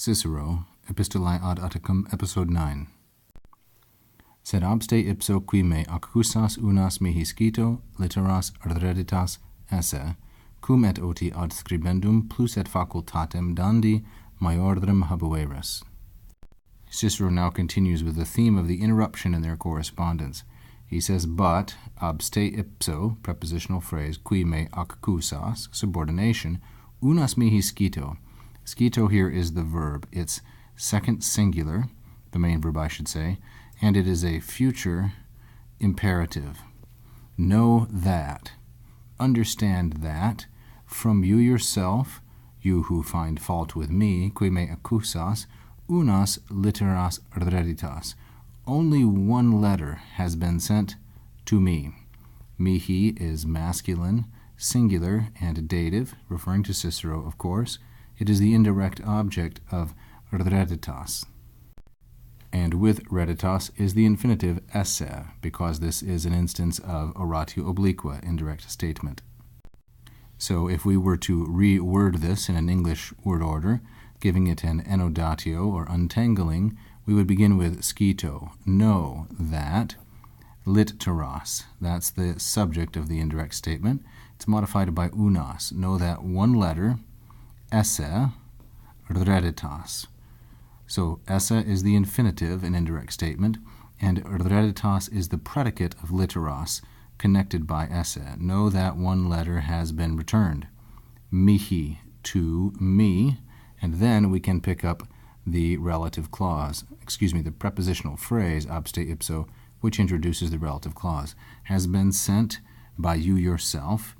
Cicero, Epistulae Ad Atticum, Episode 9. Sed obste ipso qui me accusas unas mihi scito, litteras redditas esse, cum et oti ad scribendum plus et facultatem dandi maiordrem habueris. Cicero now continues with the theme of the interruption in their correspondence. He says, but obste ipso, prepositional phrase, qui me accusas, subordination, unas mihi scito. Scito here is the verb. It's second singular, the main verb I should say, and it is a future imperative. Know that, understand that, from you yourself, you who find fault with me, qui me accusas, unas litteras redditas. Only one letter has been sent to me. Mihi is masculine, singular, and dative, referring to Cicero, of course. It is the indirect object of redditas. And with redditas is the infinitive esse, because this is an instance of oratio obliqua, indirect statement. So if we were to reword this in an English word order, giving it an enodatio or untangling, we would begin with scito. Know that, litteras, that's the subject of the indirect statement. It's modified by unas. Know that one letter, esse, redditas. So esse is the infinitive, an indirect statement, and redditas is the predicate of litteras, connected by esse. Know that one letter has been returned. Mihi, to me, and then we can pick up the relative clause, the prepositional phrase, obste ipso, which introduces the relative clause, has been sent by you yourself.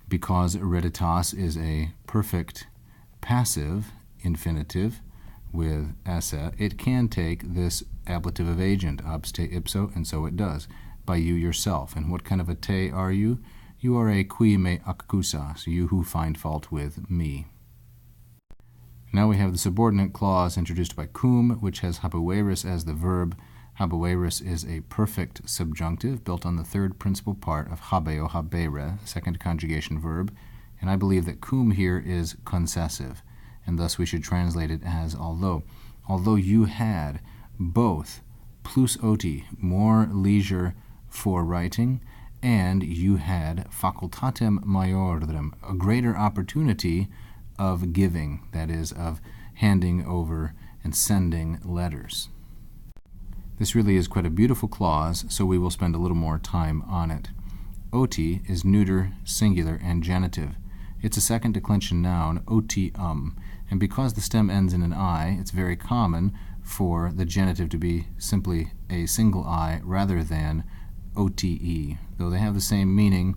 Because redditas is a perfect passive infinitive with esse, it can take this ablative of agent, obste ipso, and so it does, by you yourself. And what kind of a te are you? You are a qui me accusas, you who find fault with me. Now we have the subordinate clause introduced by cum, which has habueris as the verb. Habueris is a perfect subjunctive built on the third principal part of habeo habere, second conjugation verb, and I believe that cum here is concessive, and thus we should translate it as although. Although you had both plus oti, more leisure for writing, and you had facultatem maiordrem, a greater opportunity of giving, that is, of handing over and sending letters. This really is quite a beautiful clause, so we will spend a little more time on it. Oti is neuter, singular, and genitive. It's a second declension noun, otium, and because the stem ends in an I, it's very common for the genitive to be simply a single I rather than ote. Though they have the same meaning,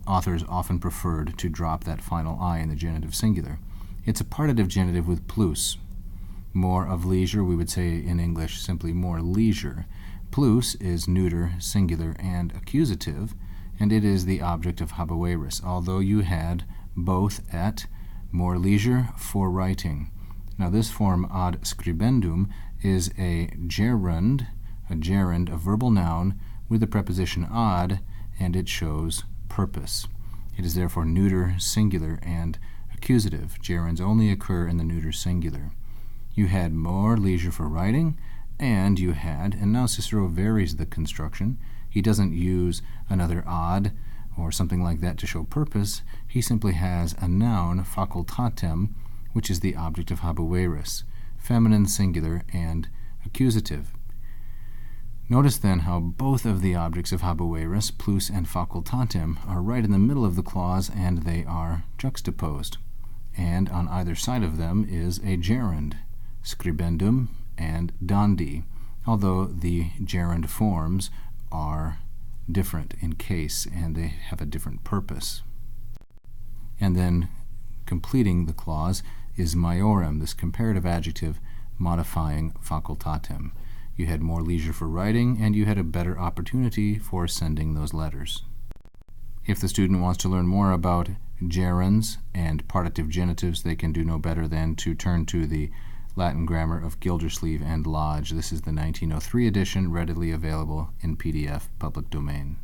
authors often preferred to drop that final I in the genitive singular. It's a partitive genitive with plus. More of leisure, we would say in English simply more leisure. Plus is neuter, singular, and accusative, and it is the object of habueris, although you had both et, more leisure for writing. Now this form ad scribendum is a gerund, a verbal noun with the preposition ad, and it shows purpose. It is therefore neuter, singular, and accusative. Gerunds only occur in the neuter singular. You had more leisure for writing, and you had, and now Cicero varies the construction. He doesn't use another ad or something like that to show purpose. He simply has a noun, facultatem, which is the object of habueris, feminine singular and accusative. Notice then how both of the objects of habueris, plus and facultatem, are right in the middle of the clause and they are juxtaposed. And on either side of them is a gerund, scribendum and dandi, although the gerund forms are different in case and they have a different purpose. And then completing the clause is maiorem, this comparative adjective modifying facultatem. You had more leisure for writing, and you had a better opportunity for sending those letters. If the student wants to learn more about gerunds and partitive genitives, they can do no better than to turn to the Latin grammar of Gildersleeve and Lodge. This is the 1903 edition, readily available in PDF, public domain.